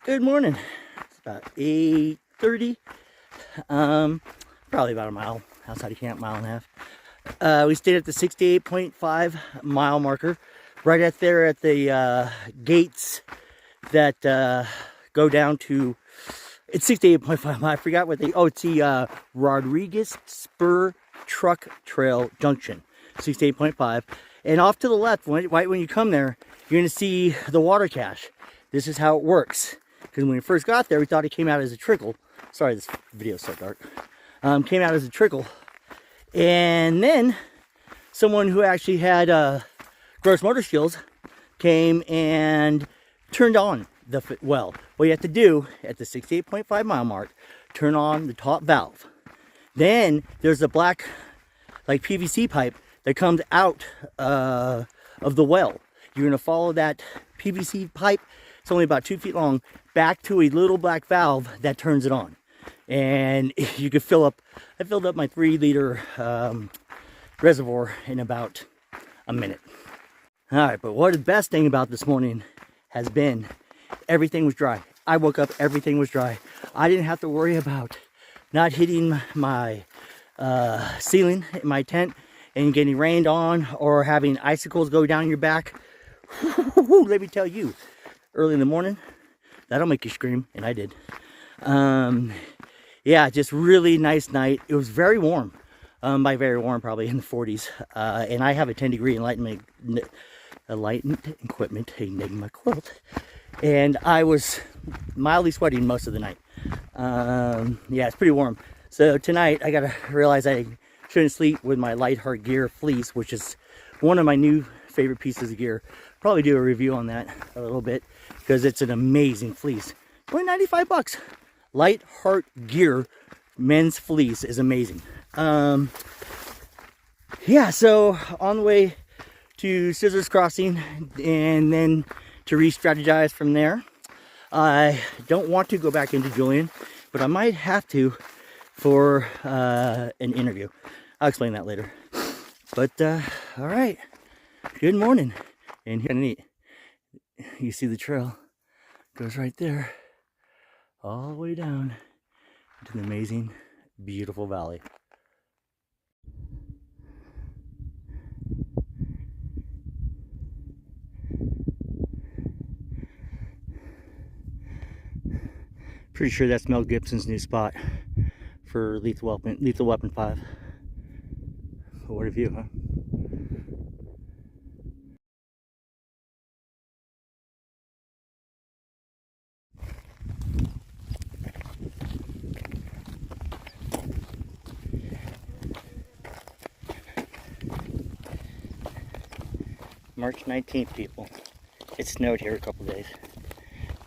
Good morning. It's about 8:30. Probably about a mile outside of camp, mile and a half. We stayed at the 68.5 mile marker, right at there at the gates that go down to. It's 68.5. I forgot what they. Oh, it's the Rodriguez Spur Truck Trail Junction, 68.5. And off to the left, right when you come there, you're gonna see the water cache. This is how it works. Because when we first got there, we thought it came out as a trickle. Sorry, this video is so dark. Came out as a trickle. And then someone who actually had gross motor skills came and turned on the well. What you have to do at the 68.5 mile mark, turn on the top valve. Then there's a black, like PVC pipe that comes out of the well. You're going to follow that PVC pipe. It's only about 2 feet long, back to a little black valve that turns it on. And you could fill up, I filled up my 3-liter reservoir in about a minute. All right, but what the best thing about this morning has been, everything was dry. I woke up, everything was dry. I didn't have to worry about not hitting my ceiling in my tent and getting rained on or having icicles go down your back. Let me tell you, early in the morning, that'll make you scream, and I did. Yeah, just really nice night. It was very warm, by very warm, probably in the 40s. And I have a 10-degree enlightenment equipment Enigma quilt, and I was mildly sweating most of the night. Yeah, it's pretty warm. So tonight, I gotta realize I shouldn't sleep with my Light Heart Gear fleece, which is one of my new favorite pieces of gear. Probably do a review on that a little bit because it's an amazing fleece. Only 95 bucks. Light Heart Gear men's fleece is amazing. Yeah, so on the way to Scissors Crossing and then to re-strategize from there. I don't want to go back into Julian, but I might have to for an interview. I'll explain that later. But all right, good morning. And kind of neat. You see the trail goes right there, all the way down to the amazing, beautiful valley. Pretty sure that's Mel Gibson's new spot for Lethal Weapon 5. But what a view, huh? March 19th, people. It snowed here a couple days.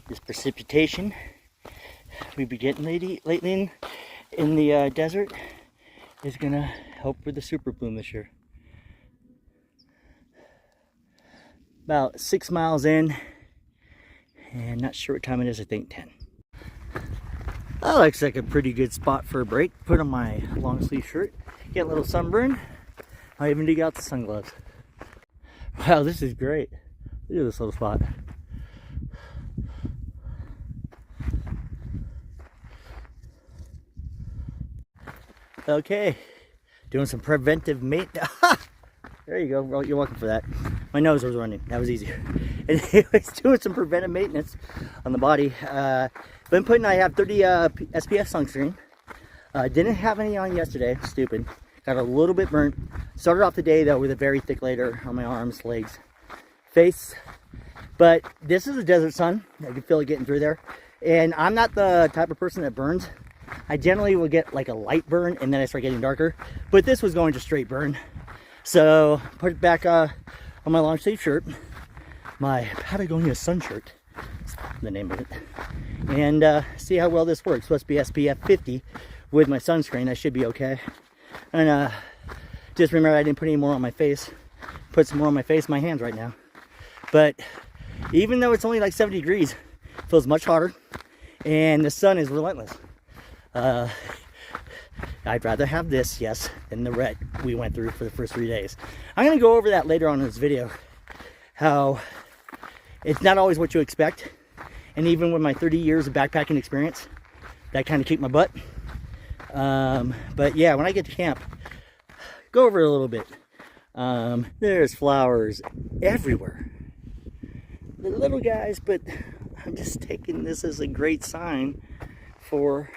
This precipitation we've been getting lately in the desert is gonna help with the super bloom this year. About 6 miles in, and not sure what time it is. I think 10. That looks like a pretty good spot for a break. Put on my long sleeve shirt, get a little sunburn. I even dig out the sun gloves. Wow, this is great. Look at this little spot. Okay, doing some preventive maintenance. There you go. Well, you're welcome for that. My nose was running. That was easier. Anyways, doing some preventive maintenance on the body. I have 30 SPF sunscreen. Didn't have any on yesterday. Stupid. Got a little bit burnt. Started off the day though with a very thick layer on my arms, legs, face. But this is a desert sun. I can feel it getting through there. And I'm not the type of person that burns. I generally will get like a light burn and then I start getting darker. But this was going to straight burn. So put it back on my long sleeve shirt. My Patagonia sun shirt. That's the name of it. And see how well this works. It's supposed to be SPF 50 with my sunscreen. I should be okay. And just remember I didn't put any more on my face. Put some more on my face, my hands right now. But even though it's only like 70 degrees, it feels much hotter. And the sun is relentless. I'd rather have this, yes, than the red we went through for the first 3 days. I'm going to go over that later on in this video. How it's not always what you expect. And even with my 30 years of backpacking experience, that kind of kicked my butt. But yeah, when I get to camp, go over it a little bit. There's flowers everywhere. The little guys, but I'm just taking this as a great sign for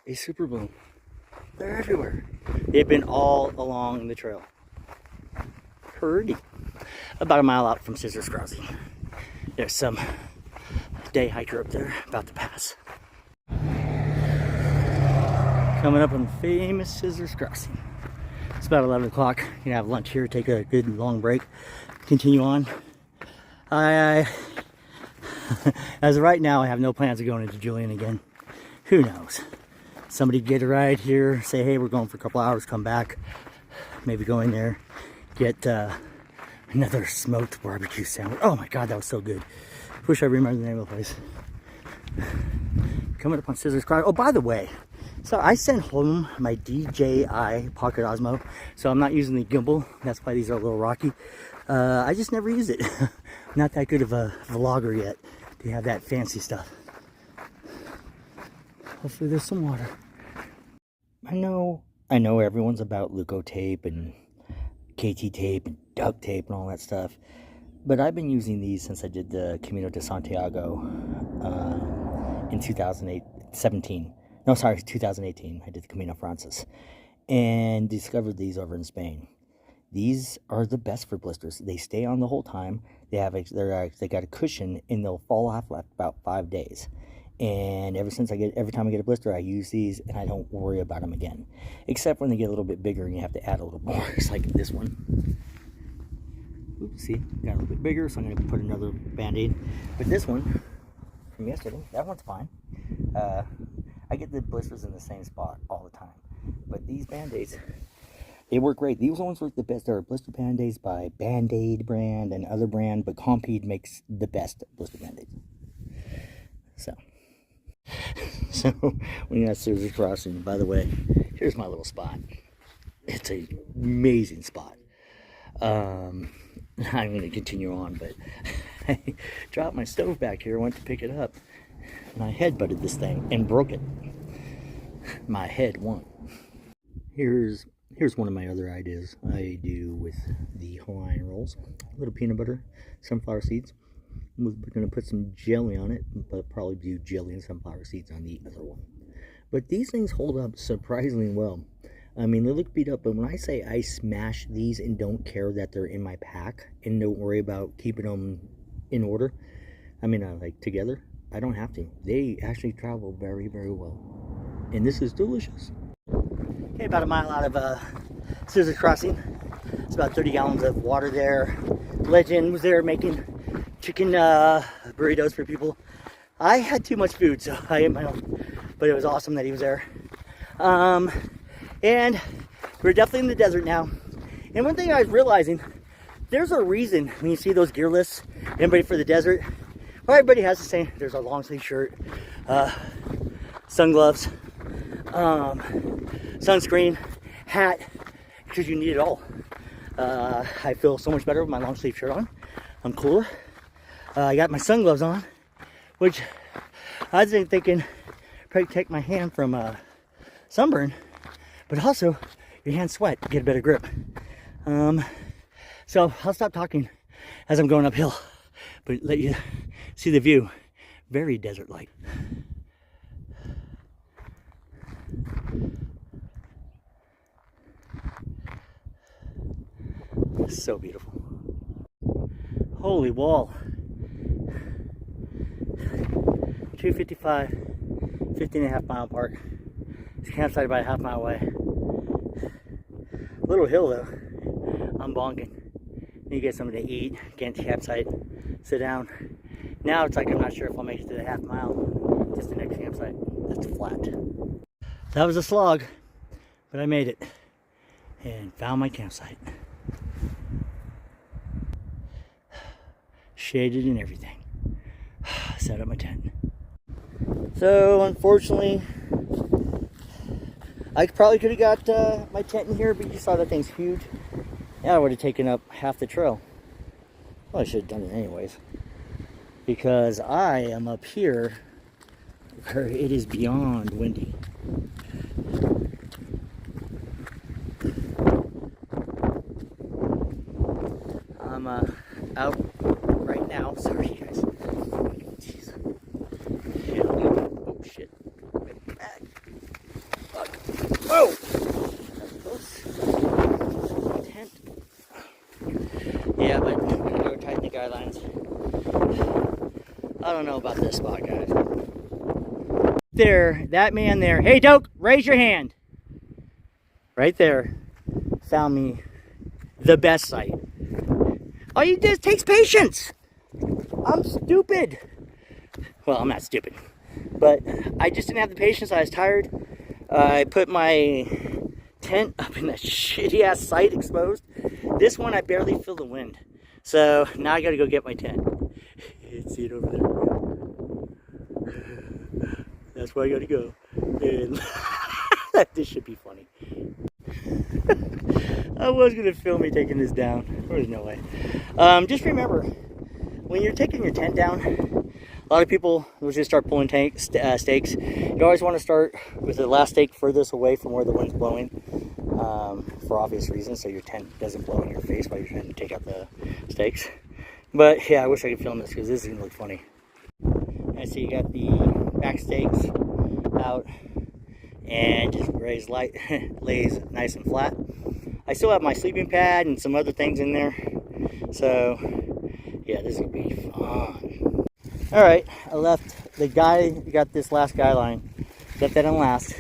a super bloom. They're everywhere. They've been all along the trail. Pretty. About a mile out from Scissors Crossing. There's some day hiker up there about to pass. Coming up on the famous Scissors Crossing. It's about 11 o'clock. You can have lunch here, take a good long break, continue on. As of right now, I have no plans of going into Julian again. Who knows? Somebody get a ride here, say, hey, we're going for a couple hours, come back. Maybe go in there, get another smoked barbecue sandwich. Oh my God, that was so good. Wish I remembered the name of the place. Coming up on Scissors Crossing. Oh, by the way, so I sent home my DJI Pocket Osmo, so I'm not using the gimbal. That's why these are a little rocky. I just never use it. Not that good of a vlogger yet to have that fancy stuff. Hopefully there's some water. I know everyone's about Leuco tape and KT tape and duct tape and all that stuff, but I've been using these since I did the Camino de Santiago in 2018. I did the Camino Frances and discovered these over in Spain. These are the best for blisters. They stay on the whole time. They got a cushion and they'll fall off after about 5 days. And every time I get a blister, I use these and I don't worry about them again. Except when they get a little bit bigger and you have to add a little more. It's like this one. Oops, see, got a little bit bigger, so I'm going to put another Band-Aid. But this one from yesterday, that one's fine. I get the blisters in the same spot all the time. But these Band-Aids, they work great. These ones work the best. There are blister Band-Aids by Band-Aid brand and other brand, but Compeed makes the best blister Band-Aids. So when you're at Scissors Crossing, by the way, here's my little spot. It's an amazing spot. I'm going to continue on, but I dropped my stove back here, went to pick it up, and I headbutted this thing and broke it. My head won. Here's one of my other ideas I do with the Hawaiian rolls. A little peanut butter, sunflower seeds. We're going to put some jelly on it, but probably do jelly and sunflower seeds on the other one. But these things hold up surprisingly well. I mean, they look beat up, but when I say I smash these and don't care that they're in my pack and don't worry about keeping them in order, I mean, like together, I don't have to. They actually travel very, very well. And this is delicious. Okay, about a mile out of Scissors Crossing. It's about 30 gallons of water there. Legend was there making chicken burritos for people. I had too much food, so I ate my own. But it was awesome that he was there. And we're definitely in the desert now. And one thing I was realizing, there's a reason when you see those gear lists, anybody for the desert, well, everybody has the same. There's a long sleeve shirt, sun gloves, sunscreen, hat, because you need it all. I feel so much better with my long sleeve shirt on. I'm cooler. I got my sun gloves on, which I was thinking protect my hand from sunburn, but also your hands sweat, get a better grip. So I'll stop talking as I'm going uphill, but let you see the view. Very desert-like. So beautiful. Holy wall. 255, 15.5 mile park. This campsite about a half mile away. Little hill though. I'm bonking. You get something to eat, get into the campsite, sit down. Now it's like I'm not sure if I'll make it to the half mile. Just the next campsite. That's flat. That was a slog, but I made it and found my campsite. Shaded and everything. Set up my tent. So unfortunately, I probably could have got my tent in here, but you saw that thing's huge. Yeah, I would have taken up half the trail. Well, I should have done it anyways. because I am up here where it is beyond windy. I'm out right now. Sorry, guys. Jeez. Oh shit! Back. Fuck. Whoa! Tent. Yeah, but I'm gonna go tighten the guidelines. I don't know about this spot, guys. There, that man there. Hey, Doke, raise your hand. Right there, found me the best site. All you do is takes patience. I'm stupid. Well, I'm not stupid, but I just didn't have the patience. I was tired. I put my tent up in that shitty ass site exposed. This one I barely feel the wind. So now I gotta go get my tent. See it over there. That's where I gotta go. And this should be funny. I was gonna film me taking this down. There's no way. Just remember, when you're taking your tent down, a lot of people will just start pulling stakes. You always want to start with the last stake furthest away from where the wind's blowing, for obvious reasons, so your tent doesn't blow in your face while you're trying to take out the stakes. But yeah, I wish I could film this because this is gonna look funny. I see you got the back stakes out and just lays nice and flat. I still have my sleeping pad and some other things in there, so yeah, this is gonna be fun. All right, I left the guy, got this last guy line, left that on last,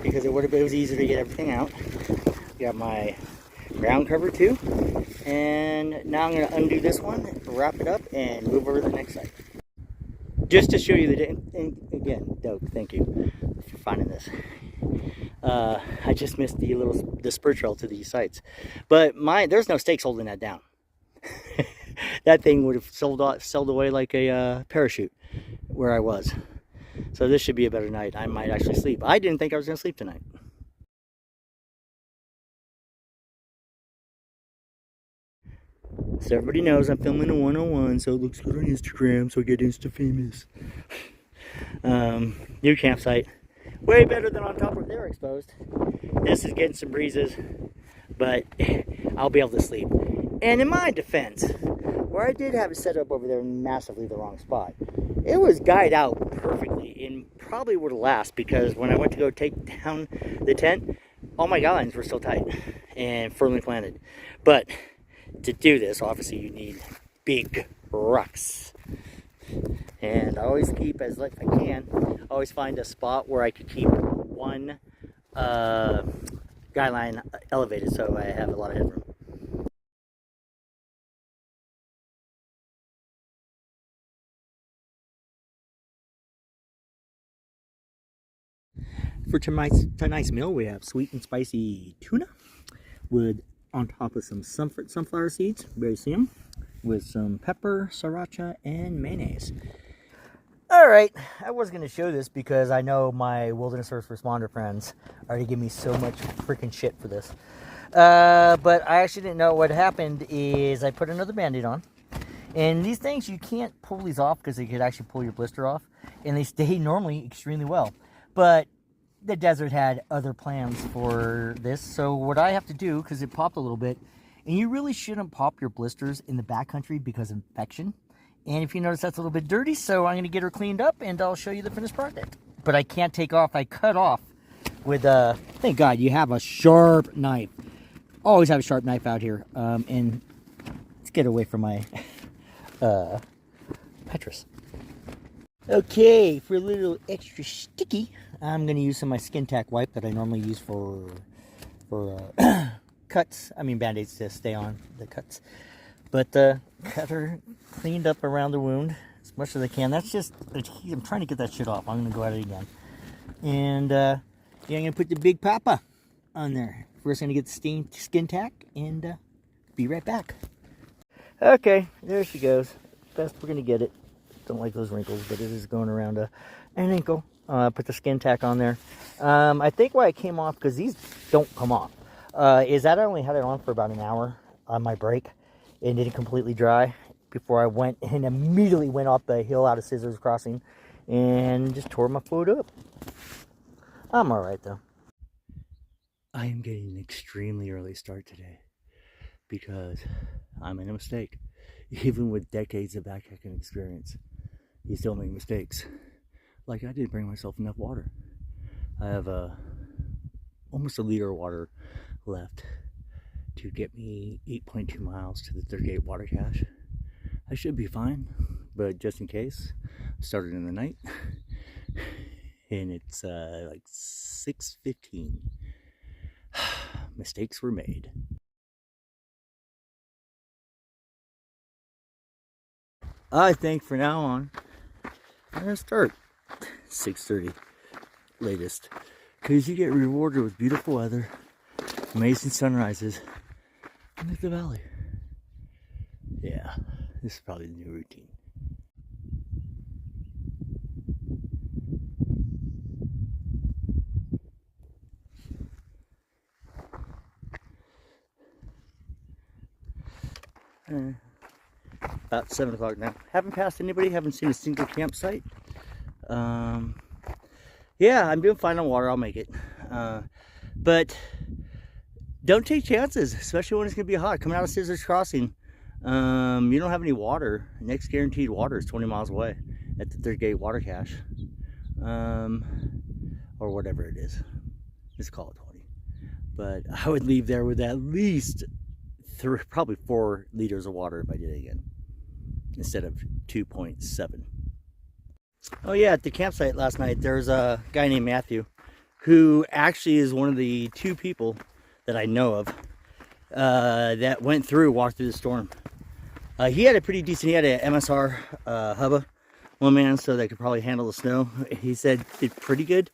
because it was easier to get everything out. Got my ground cover too, and now I'm gonna undo this one, wrap it up, and move over to the next side. Just to show you and again, Doug, thank you for finding this. I just missed the spur trail to these sites, but there's no stakes holding that down. That thing would have sailed away like a parachute where I was. So this should be a better night. I might actually sleep. I didn't think I was going to sleep tonight. So everybody knows I'm filming a 101, so it looks good on Instagram, so I get Insta famous. New campsite. Way better than on top where they're exposed. This is getting some breezes, but I'll be able to sleep. And in my defense, where I did have it set up over there in massively the wrong spot, it was guyed out perfectly and probably would last, because when I went to go take down the tent, all my guidelines were still tight and firmly planted. But to do this, obviously you need big rocks. And I always keep, as like I can, always find a spot where I could keep one guideline elevated, so I have a lot of headroom. For tonight's meal, we have sweet and spicy tuna with on top of some sunflower seeds, very see them, with some pepper, sriracha, and mayonnaise. All right, I was going to show this because I know my wilderness first responder friends already give me so much freaking shit for this. But I actually didn't know what happened is I put another Band-Aid on. And these things, you can't pull these off because they could actually pull your blister off. And they stay normally extremely well. But the desert had other plans for this. So what I have to do, because it popped a little bit, and you really shouldn't pop your blisters in the backcountry because of infection. And if you notice, that's a little bit dirty, so I'm going to get her cleaned up, and I'll show you the finished product. But I can't take off. I cut off with thank God you have a sharp knife. Always have a sharp knife out here. And let's get away from my Petrus. Okay, for a little extra sticky, I'm going to use some of my Skin Tack wipe that I normally use for cuts. I mean Band-Aids to stay on the cuts. But got her cleaned up around the wound as much as I can. That's just, I'm trying to get that shit off. I'm going to go at it again. And yeah, I'm going to put the Big Papa on there. First, I'm going to get the Skin Tack and be right back. Okay, there she goes. Best we're going to get it. Don't like those wrinkles, but it is going around an ankle. Put the Skin Tack on there. I think why it came off, because these don't come off, is that I only had it on for about an hour on my break. It didn't completely dry before I went and immediately went off the hill out of Scissors Crossing and just tore my foot up. I'm alright though. I am getting an extremely early start today because I made a mistake. Even with decades of backpacking experience, you still make mistakes. Like I didn't bring myself enough water. I have almost a liter of water left to get me 8.2 miles to the 38 water cache. I should be fine, but just in case, I started in the night and it's like 6:15. Mistakes were made. I think for now on, I'm gonna start 6:30 latest, because you get rewarded with beautiful weather, amazing sunrises, and look at the valley. Yeah, this is probably the new routine. About 7 o'clock now. Haven't passed anybody, haven't seen a single campsite. Yeah, I'm doing fine on water, I'll make it. But don't take chances, especially when it's gonna be hot. Coming out of Scissors Crossing, you don't have any water. Next guaranteed water is 20 miles away at the 38 water cache. Or whatever it is. Let's call it 20. But I would leave there with at least probably 4 liters of water if I did it again, instead of 2.7. Oh yeah, at the campsite last night, there's a guy named Matthew, who actually is one of the 2 people that I know of that walked through the storm. He had a pretty decent, he had an MSR hubba, one man, so they could probably handle the snow. He said did pretty good,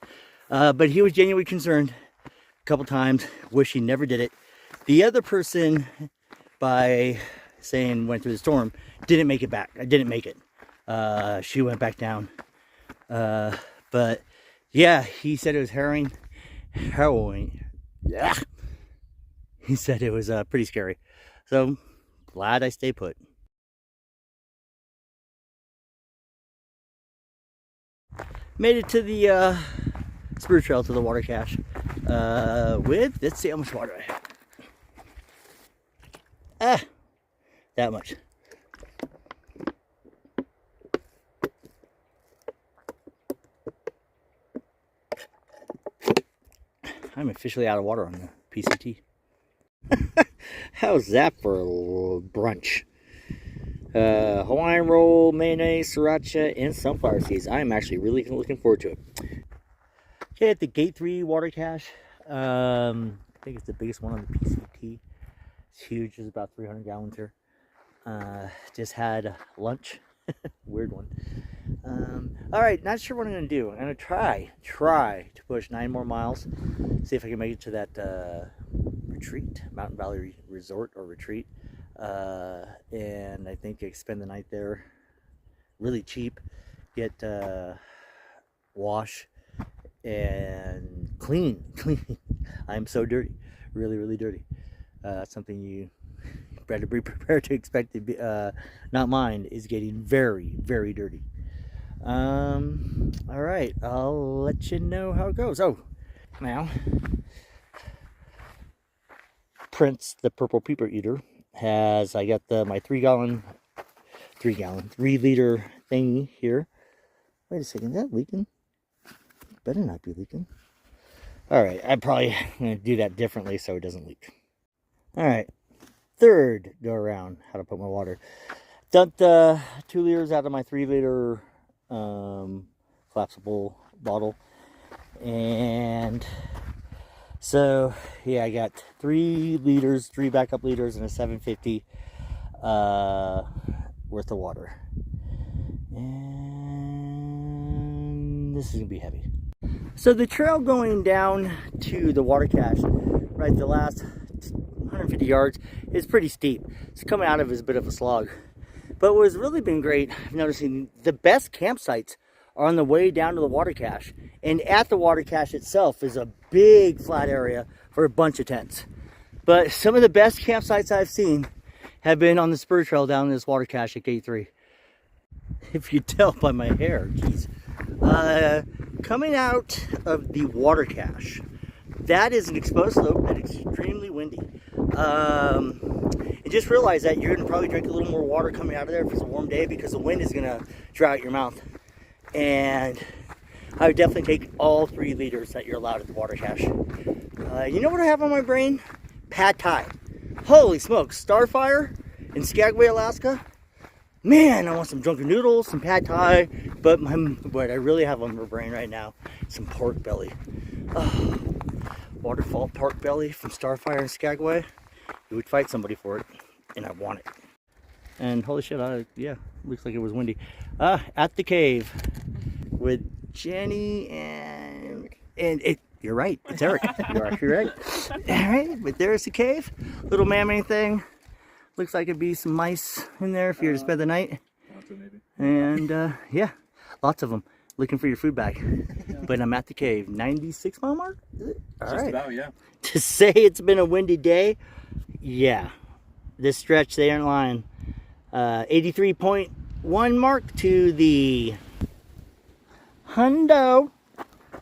but he was genuinely concerned a couple times, wish he never did it. The other person, by saying went through the storm, didn't make it back. I didn't make it. She went back down. But yeah, he said it was harrowing. Yeah. He said it was pretty scary. So glad I stay put. Made it to the Spur Trail, to the water cache. Let's see how much water I have. That much. I'm officially out of water on the PCT. How's that for a little brunch? Hawaiian roll, mayonnaise, sriracha, and sunflower seeds. I'm actually really looking forward to it. Okay, at the Gate 3 water cache. I think it's the biggest one on the PCT. It's huge. There's about 300 gallons here. Just had lunch. Weird one. Alright, not sure what I'm going to do. I'm going to try to push 9 more miles. See if I can make it to that retreat, Mountain Valley Resort or Retreat. And I think I spend the night there really cheap. Get wash and clean. I'm so dirty. Really dirty. Something you better be prepared to expect to be, not mine, is getting very dirty. Alright, I'll let you know how it goes. Oh, now Prince, the purple peeper eater, has, I got my 3 liter thingy here. Wait a second, is that leaking? It better not be leaking. Alright, I'm probably going to do that differently so it doesn't leak. Alright, third go around, how to put my water. Dumped 2 liters out of my 3 liter collapsible bottle. And so, yeah, I got 3 liters, 3 backup liters, and a 750 worth of water. And this is going to be heavy. So the trail going down to the water cache, right, the last 150 yards, is pretty steep. It's coming out of it is a bit of a slog. But what has really been great, I'm noticing the best campsites are on the way down to the water cache. And at the water cache itself is a big flat area for a bunch of tents. But some of the best campsites I've seen have been on the spur trail down this water cache at gate 3. If you tell by my hair, geez. Coming out of the water cache, that is an exposed slope and extremely windy. And just realize that you're going to probably drink a little more water coming out of there if it's a warm day, because the wind is going to dry out your mouth. And I would definitely take all 3 liters that you're allowed at the water cache. You know what I have on my brain? Pad Thai. Holy smokes, Starfire in Skagway, Alaska. Man, I want some drunken noodles, some Pad Thai, but what I really have on my brain right now, some pork belly. Oh, waterfall pork belly from Starfire in Skagway. You would fight somebody for it, and I want it. And holy shit, yeah, looks like it was windy. At the cave with Jenny and it. You're right, it's Eric. You're actually right. All right, but there's the cave, little mammy thing. Looks like it'd be some mice in there if you were to spend the night. And yeah, lots of them looking for your food bag. But I'm at the cave, 96 mile mark. All Just right. about, yeah. To say it's been a windy day, yeah, this stretch they aren't lying. 83.1 mark to the hundo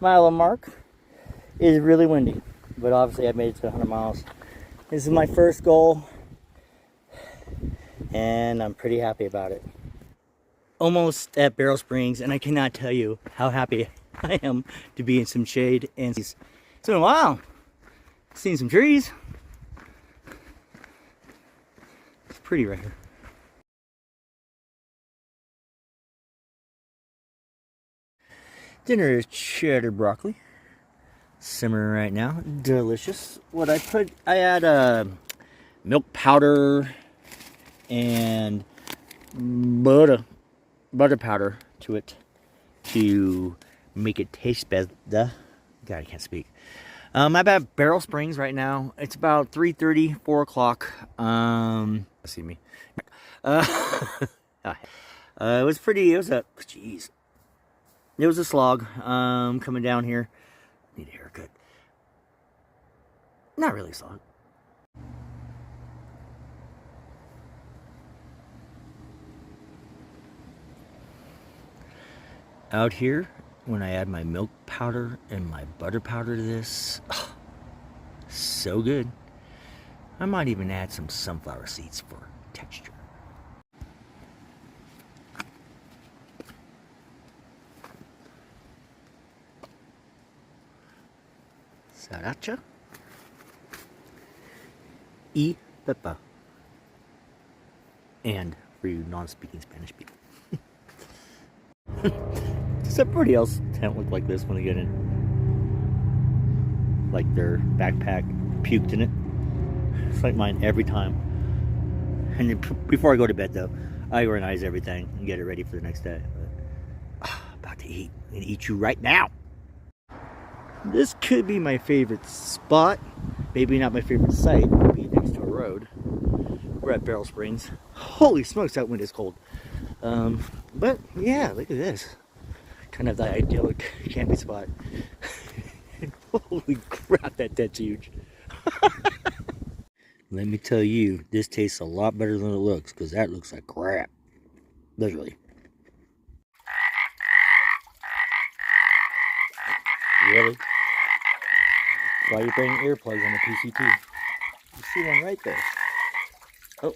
mile mark is really windy, but obviously I made it to 100 miles. This is my first goal, and I'm pretty happy about it. Almost at Barrel Springs, and I cannot tell you how happy I am to be in some shade. And it's been a while. Seen some trees. It's pretty right here. Dinner is cheddar broccoli. Simmering right now. Delicious. What I put, I add milk powder and butter powder to it to make it taste better. God, I can't speak. I'm at Barrel Springs right now. It's about 3:30, 4 o'clock. See me. It was pretty, it was a slog coming down here. Need a haircut. Not really a slog. Out here, when I add my milk powder and my butter powder to this, oh, so good. I might even add some sunflower seeds for texture. Sriracha y pepper. And for you non-speaking Spanish people. Does everybody else tent look like this when they get in? Like their backpack puked in it? It's like mine every time. And before I go to bed though, I organize everything and get it ready for the next day. But, about to eat. I'm gonna eat you right now. This could be my favorite spot. Maybe not my favorite site. Maybe next to a road. We're at Barrel Springs. Holy smokes, that wind is cold. But yeah, look at this. Kind of the idyllic camping spot. Holy crap, that tent's huge. Let me tell you, this tastes a lot better than it looks, because that looks like crap. Literally. Really? Why are you bringing earplugs on the PCT? You see one right there. Oh.